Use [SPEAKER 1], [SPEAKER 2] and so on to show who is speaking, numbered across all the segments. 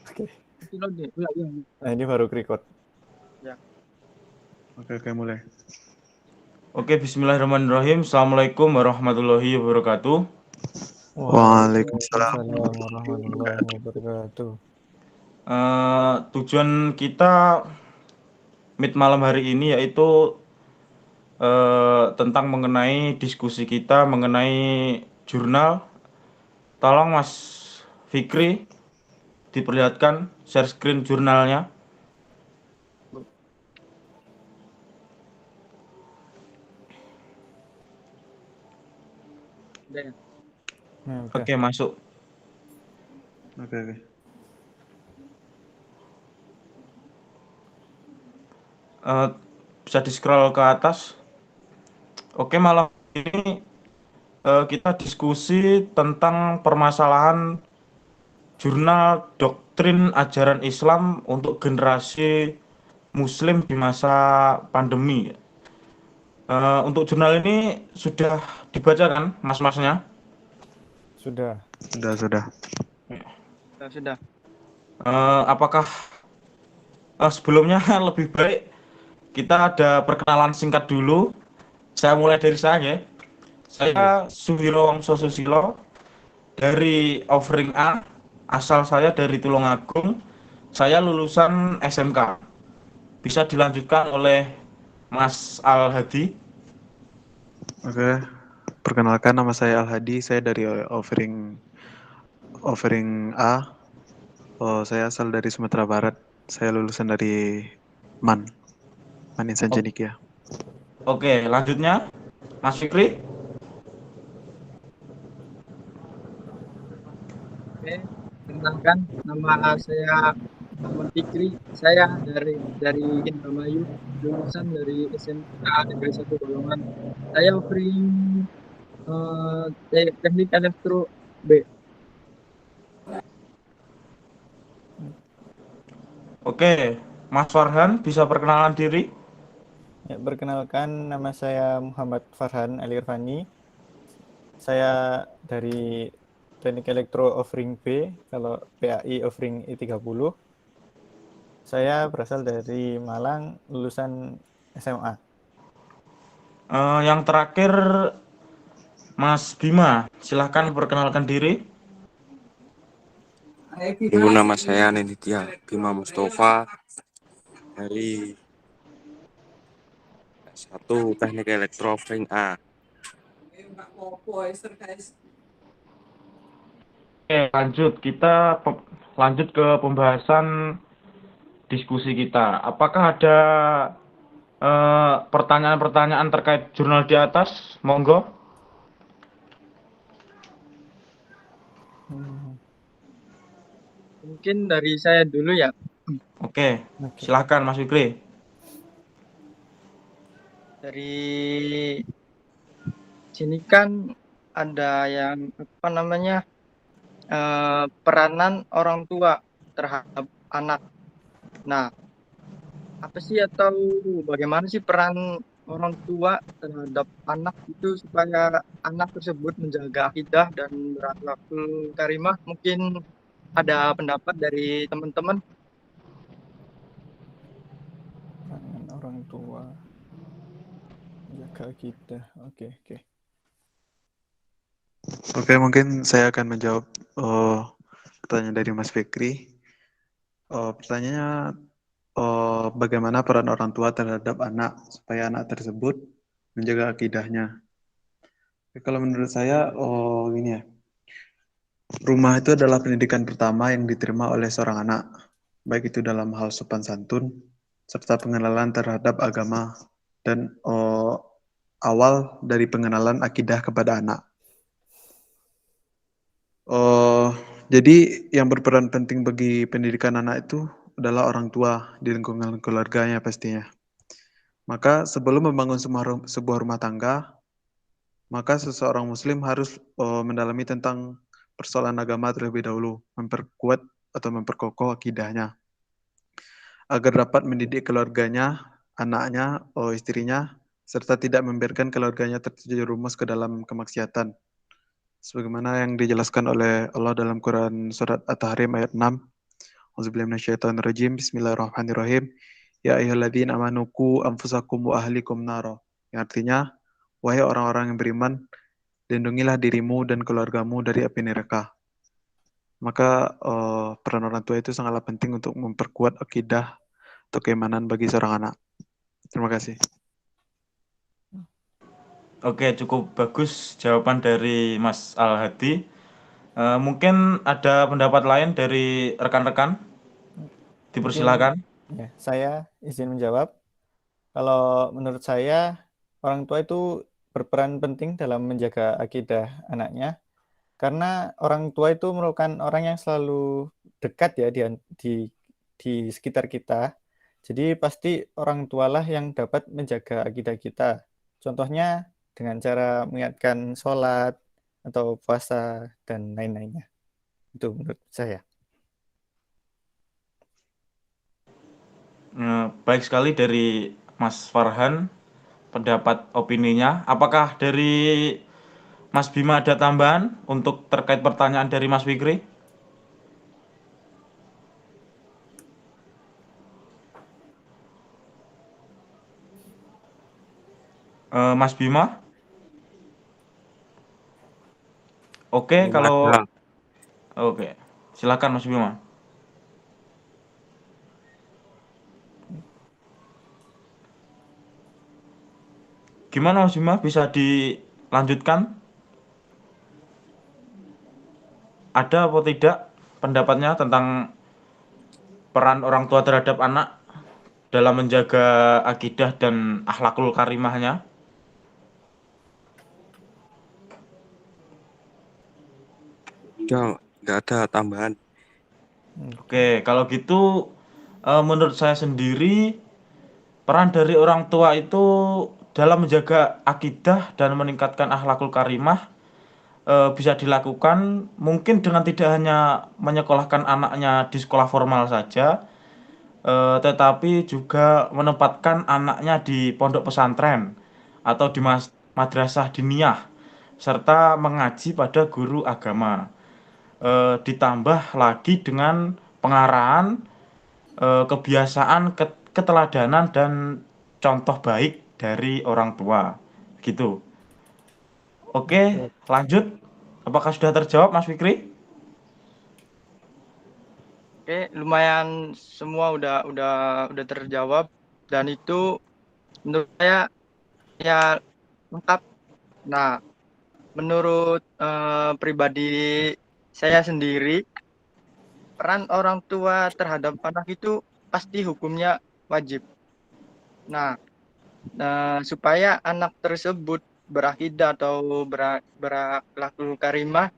[SPEAKER 1] Oke.
[SPEAKER 2] Pilot deh, ulang.
[SPEAKER 1] Nah, ini baru record.
[SPEAKER 2] Ya.
[SPEAKER 3] Oke, mulai.
[SPEAKER 4] Oke, bismillahirrahmanirrahim. Assalamualaikum warahmatullahi wabarakatuh.
[SPEAKER 3] Waalaikumsalam.
[SPEAKER 1] Waalaikumsalam warahmatullahi wabarakatuh.
[SPEAKER 4] Tujuan kita meet malam hari ini yaitu tentang mengenai diskusi kita mengenai jurnal. Tolong Mas Fikri diperlihatkan share screen jurnalnya.
[SPEAKER 2] Udah ya.
[SPEAKER 1] Nah, udah.
[SPEAKER 4] Oke, masuk.
[SPEAKER 3] Oke.
[SPEAKER 4] Bisa di-scroll ke atas. Oke, malam ini kita diskusi tentang permasalahan jurnal doktrin ajaran Islam untuk generasi Muslim di masa pandemi. Untuk jurnal ini sudah dibaca kan, mas-masnya?
[SPEAKER 1] Sudah.
[SPEAKER 3] Sudah.
[SPEAKER 2] Sudah.
[SPEAKER 4] Apakah sebelumnya lebih baik kita ada perkenalan singkat dulu? Saya mulai dari saya. Saya Suwiro Wongso Susilo dari Offering A. Asal saya dari Tulungagung. Saya lulusan SMK. Bisa dilanjutkan oleh Mas Al Hadi.
[SPEAKER 3] Oke. Perkenalkan, nama saya Al Hadi. Saya dari Offering A. Saya asal dari Sumatera Barat. Saya lulusan dari MAN Insan Cendekia.
[SPEAKER 4] Oke, lanjutnya Mas Fikri.
[SPEAKER 2] Oke, kenalkan nama saya Muhammad Fikri. Saya dari Indramayu, lulusan dari SMK Negeri 1 Balongan. Saya offering teknik elektro B.
[SPEAKER 4] Oke, Mas Farhan bisa perkenalan diri.
[SPEAKER 1] Ya, perkenalkan nama saya Muhammad Farhan Ali Irfani. Saya dari Teknik Elektro Offering B, kalau PAI Offering I30. Saya berasal dari Malang, lulusan SMA.
[SPEAKER 4] Yang terakhir Mas Bima, silahkan perkenalkan diri.
[SPEAKER 5] Nama saya Ninditya Bima Mustafa dari S1 Teknik Elektro Offering A.
[SPEAKER 4] Oke, lanjut ke pembahasan diskusi kita. Apakah ada pertanyaan-pertanyaan terkait jurnal di atas? Monggo.
[SPEAKER 2] Mungkin dari saya dulu ya.
[SPEAKER 4] Oke, silahkan Mas Fikri.
[SPEAKER 2] Dari sini kan ada yang peranan orang tua terhadap anak. Nah, apa sih atau bagaimana sih peran orang tua terhadap anak itu supaya anak tersebut menjaga akidah dan berakhlakul karimah? Mungkin ada pendapat dari teman-teman.
[SPEAKER 1] Peran orang tua menjaga akidah. Oke.
[SPEAKER 3] Oke, mungkin saya akan menjawab pertanyaan dari Mas Fikri. Pertanyaannya, bagaimana peran orang tua terhadap anak supaya anak tersebut menjaga akidahnya? Kalau menurut saya, gini ya, rumah itu adalah pendidikan pertama yang diterima oleh seorang anak, baik itu dalam hal sopan santun, serta pengenalan terhadap agama, dan awal dari pengenalan akidah kepada anak. Jadi yang berperan penting bagi pendidikan anak itu adalah orang tua di lingkungan keluarganya pastinya. Maka sebelum membangun sebuah rumah tangga, maka seseorang muslim harus mendalami tentang persoalan agama terlebih dahulu, memperkuat atau memperkokoh akidahnya, agar dapat mendidik keluarganya, anaknya, istrinya, serta tidak membiarkan keluarganya terjerumus ke dalam kemaksiatan. Sebagaimana yang dijelaskan oleh Allah dalam Quran Surat At-Tahrim ayat 6, Auzubillahi minasyaitonirrajim. Bismillahirrahmanirrahim. Ya ayyuhalladzina amanu qu anfusakum wa ahlikum nara. Yang artinya, wahai orang-orang yang beriman, lindungilah dirimu dan keluargamu dari api neraka. Maka peran orang tua itu sangatlah penting untuk memperkuat akidah atau keimanan bagi seorang anak. Terima kasih.
[SPEAKER 4] Oke, cukup bagus jawaban dari Mas Al-Hadi. Mungkin ada pendapat lain dari rekan-rekan? Dipersilakan.
[SPEAKER 1] Ya, saya izin menjawab. Kalau menurut saya, orang tua itu berperan penting dalam menjaga akidah anaknya, karena orang tua itu merupakan orang yang selalu dekat ya di sekitar kita. Jadi pasti orang tualah yang dapat menjaga akidah kita. Contohnya dengan cara mengingatkan sholat atau puasa dan lain-lainnya. Itu menurut saya.
[SPEAKER 4] Baik sekali dari Mas Farhan pendapat opininya. Apakah dari Mas Bima ada tambahan untuk terkait pertanyaan dari Mas Fikri? Mas Bima? Oke,
[SPEAKER 5] Belum
[SPEAKER 4] kalau
[SPEAKER 5] ada.
[SPEAKER 4] oke. Silakan Mas Bima. Gimana Mas Bima, bisa dilanjutkan? Ada atau tidak pendapatnya tentang peran orang tua terhadap anak dalam menjaga akidah dan akhlakul karimahnya?
[SPEAKER 5] Nggak ada tambahan.
[SPEAKER 4] Oke, kalau gitu menurut saya sendiri peran dari orang tua itu dalam menjaga akidah dan meningkatkan akhlakul karimah bisa dilakukan mungkin dengan tidak hanya menyekolahkan anaknya di sekolah formal saja, tetapi juga menempatkan anaknya di pondok pesantren atau di madrasah diniyah serta mengaji pada guru agama. Ditambah lagi dengan pengarahan, kebiasaan, keteladanan dan contoh baik dari orang tua. Gitu. Oke, lanjut. Apakah sudah terjawab Mas Fikri?
[SPEAKER 2] Oke, lumayan semua udah terjawab dan itu menurut saya ya lengkap. Nah, menurut pribadi saya sendiri, peran orang tua terhadap anak itu pasti hukumnya wajib. Nah, supaya anak tersebut berakidah atau berakhlakul karimah,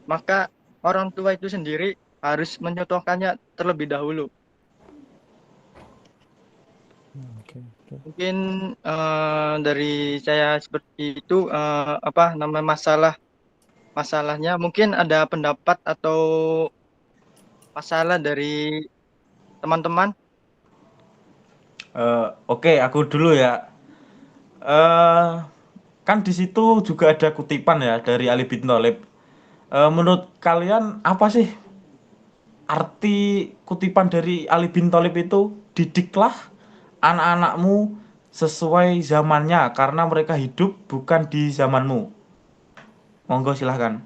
[SPEAKER 2] maka orang tua itu sendiri harus mencontohkannya terlebih dahulu.
[SPEAKER 1] Oke.
[SPEAKER 2] Mungkin dari saya seperti itu apa namanya masalahnya mungkin ada pendapat atau masalah dari teman-teman.
[SPEAKER 4] Oke, aku dulu ya. eh kan di situ juga ada kutipan ya dari Ali bin Thalib. Menurut kalian apa sih arti kutipan dari Ali bin Thalib itu? Didiklah anak-anakmu sesuai zamannya karena mereka hidup bukan di zamanmu. Monggo silahkan.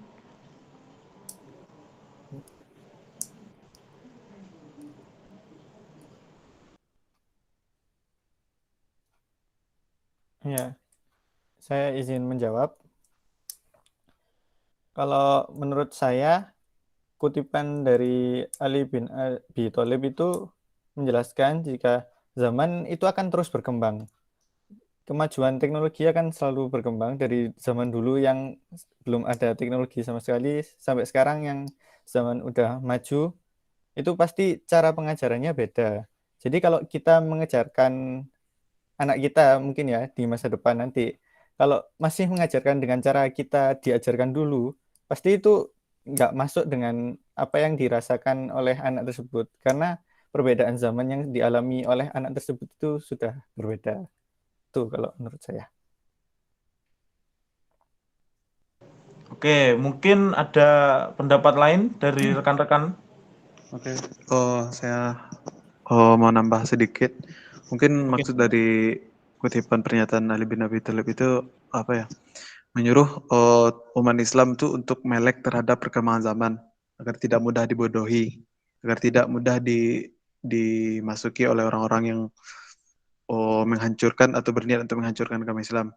[SPEAKER 1] Ya, saya izin menjawab. Kalau menurut saya, kutipan dari Ali bin Abi Thalib itu menjelaskan jika zaman itu akan terus berkembang. Kemajuan teknologi akan selalu berkembang dari zaman dulu yang belum ada teknologi sama sekali sampai sekarang yang zaman udah maju, itu pasti cara pengajarannya beda. Jadi kalau kita mengejarkan anak kita mungkin ya di masa depan nanti, kalau masih mengajarkan dengan cara kita diajarkan dulu, pasti itu nggak masuk dengan apa yang dirasakan oleh anak tersebut, karena perbedaan zaman yang dialami oleh anak tersebut itu sudah berbeda. Tuh kalau menurut saya.
[SPEAKER 4] Oke, mungkin ada pendapat lain dari rekan-rekan.
[SPEAKER 3] Oke, saya mau nambah sedikit. Mungkin
[SPEAKER 4] Oke.
[SPEAKER 3] maksud dari kutipan pernyataan Ali bin Abi Thalib itu apa ya? Menyuruh umat Islam itu untuk melek terhadap perkembangan zaman agar tidak mudah dibodohi, agar tidak mudah dimasuki oleh orang-orang yang menghancurkan atau berniat untuk menghancurkan agama Islam.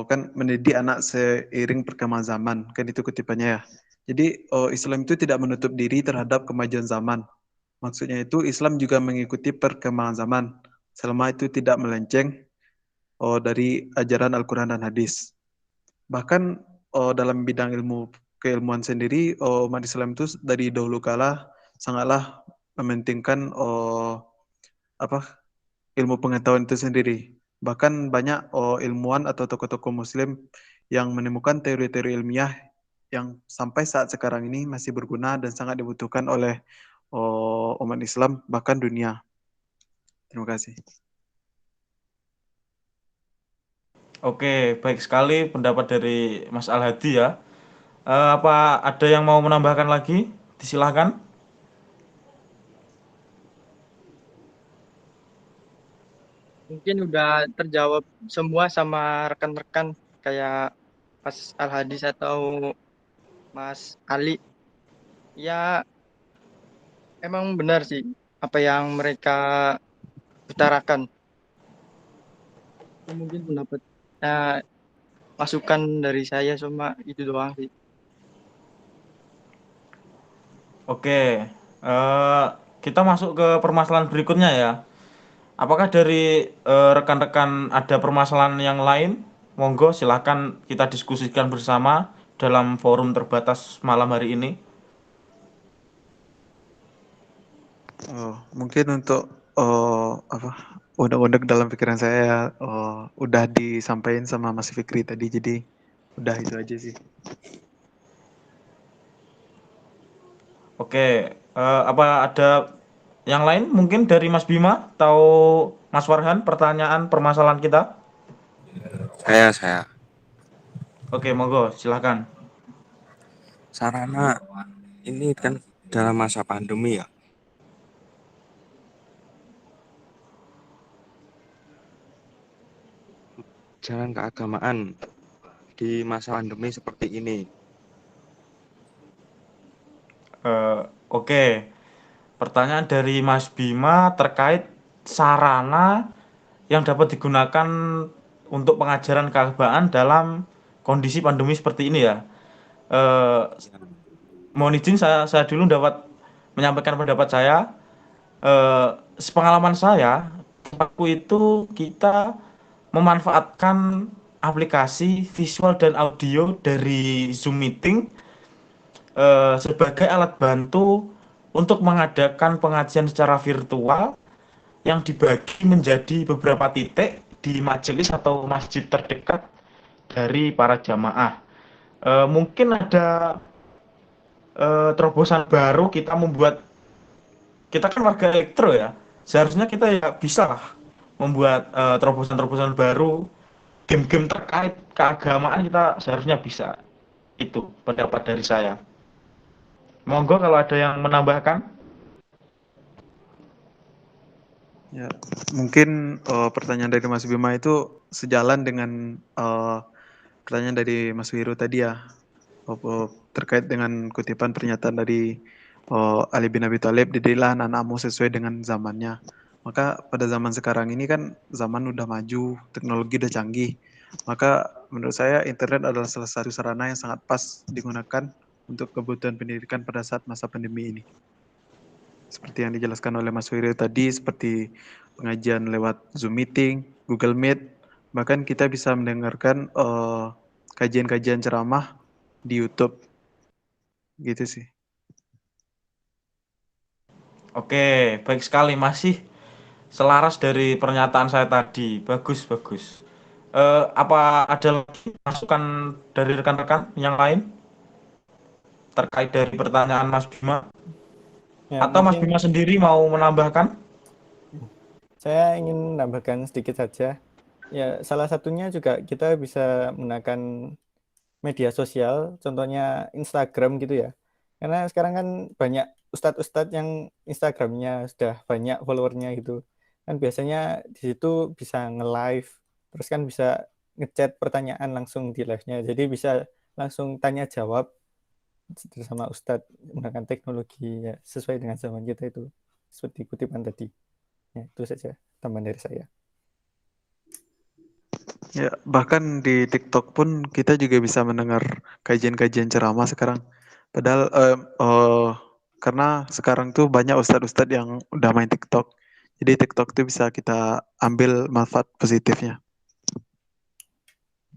[SPEAKER 3] Kan mendidik anak seiring perkembangan zaman, kan itu kutipannya ya. Jadi Islam itu tidak menutup diri terhadap kemajuan zaman. Maksudnya itu Islam juga mengikuti perkembangan zaman selama itu tidak melenceng dari ajaran Al-Quran dan hadis. Bahkan dalam bidang ilmu keilmuan sendiri, umat Islam itu dari dahulu kala sangatlah mementingkan ilmu pengetahuan itu sendiri. Bahkan banyak ilmuwan atau tokoh-tokoh Muslim yang menemukan teori-teori ilmiah yang sampai saat sekarang ini masih berguna dan sangat dibutuhkan oleh umat Islam bahkan dunia. Terima kasih.
[SPEAKER 4] Oke, baik sekali pendapat dari Mas Al-Hadi ya. Apa ada yang mau menambahkan lagi? Disilahkan.
[SPEAKER 2] Mungkin udah terjawab semua sama rekan-rekan kayak Mas Al-Hadis atau Mas Ali. Ya, emang benar sih apa yang mereka utarakan. Itu mungkin pendapat masukan dari saya cuma itu doang sih.
[SPEAKER 4] Oke, kita masuk ke permasalahan berikutnya ya. Apakah dari rekan-rekan ada permasalahan yang lain? Monggo silahkan kita diskusikan bersama dalam forum terbatas malam hari ini.
[SPEAKER 3] Mungkin untuk unek-unek dalam pikiran saya udah disampaikan sama Mas Fikri tadi, jadi udah itu aja sih.
[SPEAKER 4] Oke, apa ada yang lain mungkin dari Mas Bima atau Mas Warhan pertanyaan permasalahan kita?
[SPEAKER 5] Saya.
[SPEAKER 4] Oke, monggo silahkan.
[SPEAKER 5] Sarana ini kan dalam masa pandemi ya. Jalan keagamaan di masa pandemi seperti ini.
[SPEAKER 4] Oke, pertanyaan dari Mas Bima terkait sarana yang dapat digunakan untuk pengajaran keagamaan dalam kondisi pandemi seperti ini ya. Eh, Mohon izin saya dulu dapat menyampaikan pendapat saya. Sepengalaman saya, waktu itu kita memanfaatkan aplikasi visual dan audio dari Zoom Meeting sebagai alat bantu untuk mengadakan pengajian secara virtual yang dibagi menjadi beberapa titik di majelis atau masjid terdekat dari para jamaah. Mungkin ada terobosan baru kita kan warga elektro ya, seharusnya kita ya bisa lah membuat terobosan-terobosan baru, game-game terkait keagamaan kita seharusnya bisa. Itu pendapat dari saya. Monggo kalau ada yang menambahkan.
[SPEAKER 3] Ya, mungkin pertanyaan dari Mas Bima itu sejalan dengan pertanyaan dari Mas Wiru tadi ya, terkait dengan kutipan pernyataan dari Ali bin Abi Thalib, "Didiklah anak-anakmu sesuai dengan zamannya." Maka pada zaman sekarang ini kan zaman udah maju, teknologi udah canggih. Maka menurut saya internet adalah salah satu sarana yang sangat pas digunakan untuk kebutuhan pendidikan pada saat masa pandemi ini. Seperti yang dijelaskan oleh Mas Wirio tadi, seperti pengajian lewat Zoom Meeting, Google Meet, bahkan kita bisa mendengarkan kajian-kajian ceramah di YouTube. Gitu sih.
[SPEAKER 4] Oke, baik sekali, masih selaras dari pernyataan saya tadi. Bagus, bagus. Apa ada lagi masukan dari rekan-rekan yang lain terkait dari pertanyaan Mas Bima?
[SPEAKER 1] Ya,
[SPEAKER 4] Atau Mas
[SPEAKER 1] mungkin
[SPEAKER 4] Bima sendiri mau menambahkan?
[SPEAKER 1] saya ingin menambahkan sedikit saja. Ya, salah satunya juga kita bisa menggunakan media sosial, contohnya Instagram gitu ya. Karena sekarang kan banyak ustadz-ustadz yang Instagramnya sudah banyak followernya gitu kan, biasanya di situ bisa nge-live, terus kan bisa ngechat pertanyaan langsung di live-nya, jadi bisa langsung tanya jawab sama ustadz menggunakan teknologi ya, sesuai dengan zaman kita itu, seperti kutipan tadi ya. Itu saja tambahan dari saya.
[SPEAKER 3] Ya, bahkan di TikTok pun kita juga bisa mendengar kajian-kajian ceramah sekarang. Padahal karena sekarang tuh banyak ustadz-ustadz yang udah main TikTok. Jadi TikTok tuh bisa kita ambil manfaat positifnya.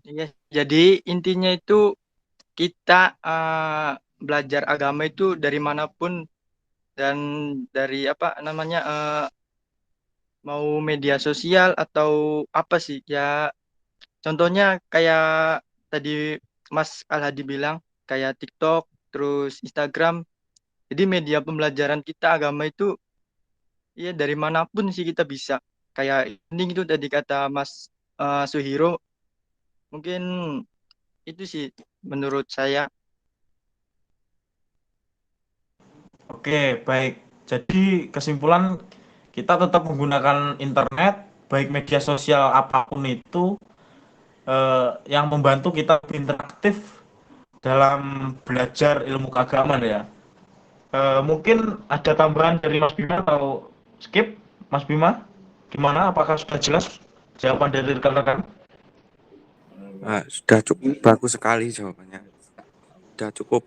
[SPEAKER 2] Iya, jadi intinya itu kita belajar agama itu dari manapun, dan dari apa namanya mau media sosial atau apa sih ya, contohnya kayak tadi Mas Al-Hadi bilang kayak TikTok terus Instagram. Jadi media pembelajaran kita agama itu ya dari manapun sih kita bisa. Kayak ini itu tadi kata Mas Suhiro, mungkin itu sih menurut saya.
[SPEAKER 4] Oke, baik. Jadi kesimpulan, kita tetap menggunakan internet, baik media sosial apapun itu, yang membantu kita lebih interaktif dalam belajar ilmu keagamaan ya. Mungkin ada tambahan dari Mas Bima atau skip, Mas Bima? Gimana? Apakah sudah jelas jawaban dari rekan-rekan?
[SPEAKER 5] Sudah cukup bagus sekali jawabannya. Sudah cukup.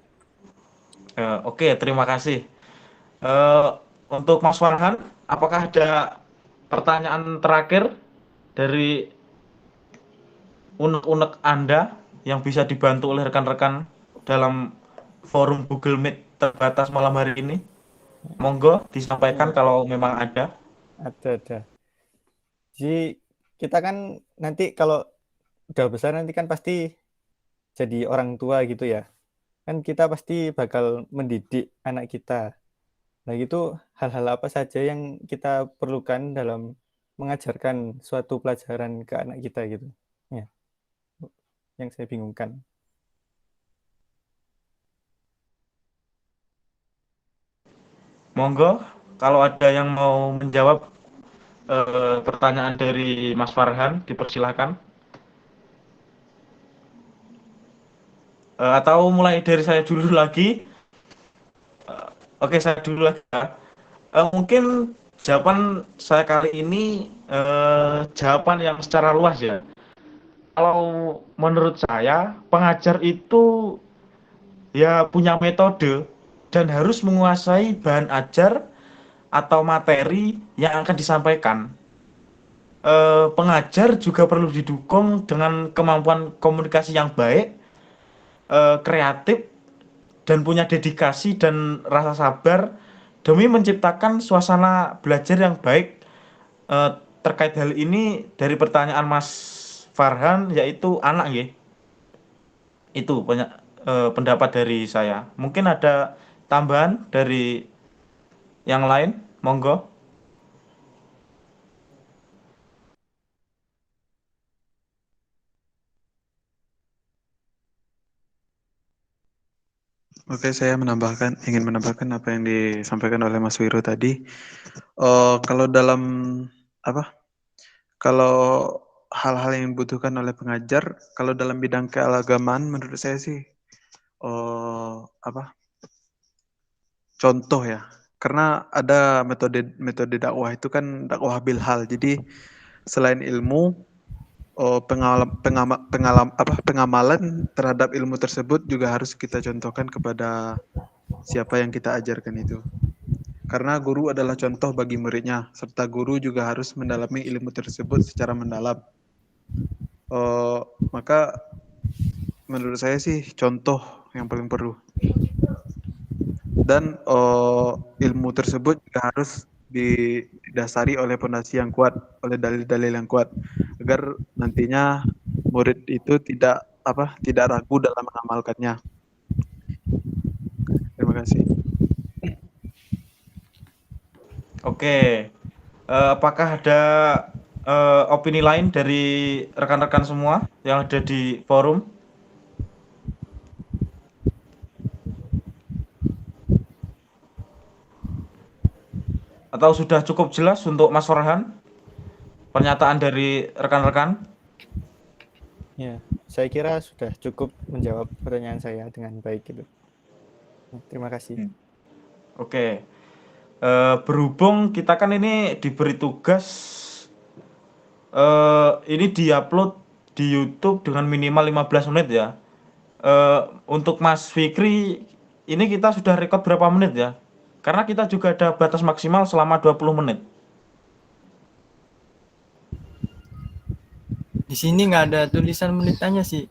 [SPEAKER 4] Oke, terima kasih. Untuk Mas Farhan, apakah ada pertanyaan terakhir dari unek-unek Anda yang bisa dibantu oleh rekan-rekan dalam forum Google Meet terbatas malam hari ini? Monggo disampaikan kalau memang ada.
[SPEAKER 1] Ada. Jadi kita kan nanti kalau udah besar nanti kan pasti jadi orang tua gitu ya. Kan kita pasti bakal mendidik anak kita. Nah, gitu hal-hal apa saja yang kita perlukan dalam mengajarkan suatu pelajaran ke anak kita gitu. Ya, yang saya bingungkan.
[SPEAKER 4] Monggo, kalau ada yang mau menjawab pertanyaan dari Mas Farhan, dipersilahkan. Atau mulai dari saya dulu lagi. Oke, saya dulu lagi ya. Mungkin jawaban saya kali ini jawaban yang secara luas ya. Kalau menurut saya, pengajar itu ya punya metode dan harus menguasai bahan ajar atau materi yang akan disampaikan. Pengajar juga perlu didukung dengan kemampuan komunikasi yang baik, kreatif, dan punya dedikasi dan rasa sabar demi menciptakan suasana belajar yang baik. Terkait hal ini dari pertanyaan Mas Farhan, yaitu anak ya. Itu banyak pendapat dari saya. Mungkin ada tambahan dari yang lain, monggo.
[SPEAKER 3] Oke, saya ingin menambahkan apa yang disampaikan oleh Mas Wiro tadi. Kalau dalam apa? Kalau hal-hal yang dibutuhkan oleh pengajar, kalau dalam bidang keagamaan, menurut saya sih, contoh ya. Karena ada metode dakwah itu kan dakwah bilhal. Jadi selain ilmu, pengamalan terhadap ilmu tersebut juga harus kita contohkan kepada siapa yang kita ajarkan itu. Karena guru adalah contoh bagi muridnya, serta guru juga harus mendalami ilmu tersebut secara mendalam. Maka menurut saya sih contoh yang paling perlu. Dan ilmu tersebut juga harus didasari oleh fondasi yang kuat, oleh dalil-dalil yang kuat, agar nantinya murid itu tidak ragu dalam mengamalkannya. Terima kasih.
[SPEAKER 4] Oke, apakah ada opini lain dari rekan-rekan semua yang ada di forum? Atau sudah cukup jelas untuk Mas Farhan? Pernyataan dari rekan-rekan?
[SPEAKER 1] Ya, saya kira sudah cukup menjawab pertanyaan saya dengan baik gitu. Terima kasih.
[SPEAKER 4] Oke. Berhubung kita kan ini diberi tugas ini diupload di YouTube dengan minimal 15 menit ya. Untuk Mas Fikri ini kita sudah record berapa menit ya? Karena kita juga ada batas maksimal selama 20 menit.
[SPEAKER 2] Di sini nggak ada tulisan menitannya sih.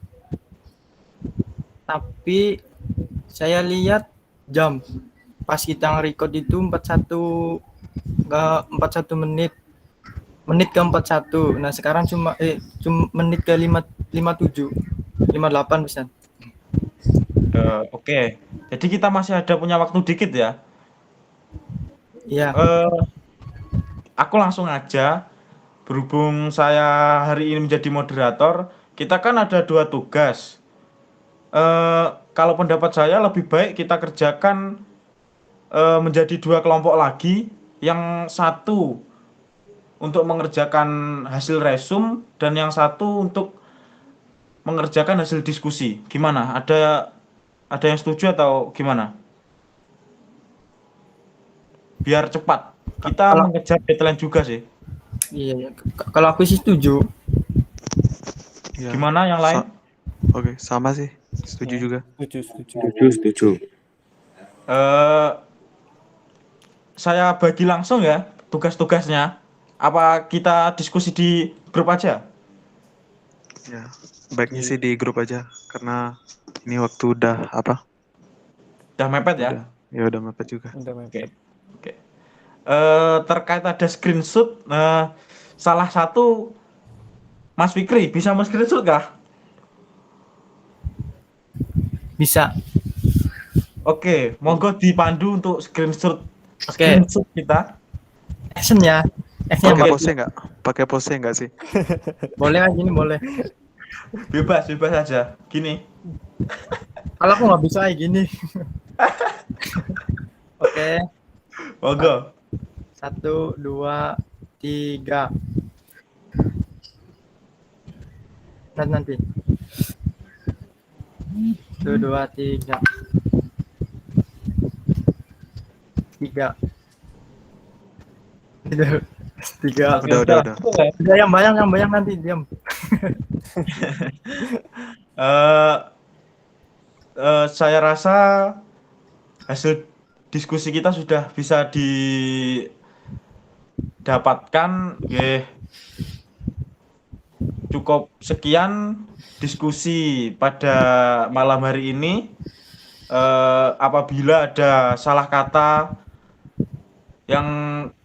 [SPEAKER 2] Tapi saya lihat jam pas kita nge-record itu 41 menit. Menit ke 41. Nah, sekarang cuma menit ke 57. 58 bisa.
[SPEAKER 4] Oke. Jadi kita masih ada punya waktu dikit ya.
[SPEAKER 2] Iya.
[SPEAKER 4] Aku langsung aja. Berhubung saya hari ini menjadi moderator, kita kan ada 2 tugas. Kalau pendapat saya lebih baik kita kerjakan menjadi 2 kelompok lagi. Yang satu untuk mengerjakan hasil resum dan yang satu untuk mengerjakan hasil diskusi. Gimana? Ada yang setuju atau gimana? Biar cepat. Kita mengejar deadline juga sih.
[SPEAKER 2] Iya. Kalau aku sih setuju.
[SPEAKER 3] Ya,
[SPEAKER 4] Gimana yang lain?
[SPEAKER 3] Oke, sama sih. Setuju
[SPEAKER 1] Ya,
[SPEAKER 3] juga.
[SPEAKER 5] Setuju.
[SPEAKER 4] Saya bagi langsung ya tugas-tugasnya. Apa kita diskusi di grup aja?
[SPEAKER 3] Ya, baiknya sih di grup aja karena ini waktu udah apa?
[SPEAKER 4] Udah mepet ya?
[SPEAKER 3] Udah mepet juga.
[SPEAKER 1] Udah mepet.
[SPEAKER 4] Oke. Terkait ada screenshot, salah satu Mas Fikri bisa men-screenshot kah?
[SPEAKER 2] Bisa.
[SPEAKER 4] Oke, monggo dipandu untuk screenshot kita.
[SPEAKER 2] Action ya. Action
[SPEAKER 3] Pakai
[SPEAKER 4] Oke.
[SPEAKER 3] pose nggak? Pakai pose nggak sih?
[SPEAKER 2] boleh aja ini boleh.
[SPEAKER 4] Bebas aja. Gini.
[SPEAKER 2] Kalau aku nggak bisa kayak gini. Oke.
[SPEAKER 4] Monggo.
[SPEAKER 2] 1, 2, 3. Nanti. 1, 2, 3. 3. Tiga.
[SPEAKER 3] Udah.
[SPEAKER 2] Udah yang bayang nanti diam.
[SPEAKER 4] Saya rasa hasil diskusi kita sudah bisa didapatkan. Cukup sekian diskusi pada malam hari ini. Apabila ada salah kata yang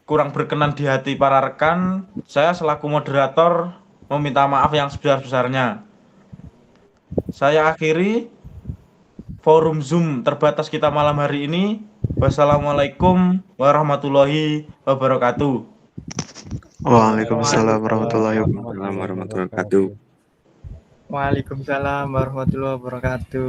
[SPEAKER 4] kurang berkenan di hati para rekan, saya selaku moderator meminta maaf yang sebesar-besarnya. Saya akhiri forum Zoom terbatas kita malam hari ini. Wassalamualaikum warahmatullahi wabarakatuh.
[SPEAKER 3] Waalaikumsalam warahmatullahi
[SPEAKER 5] Wabarakatuh.
[SPEAKER 2] Waalaikumsalam warahmatullahi wabarakatuh.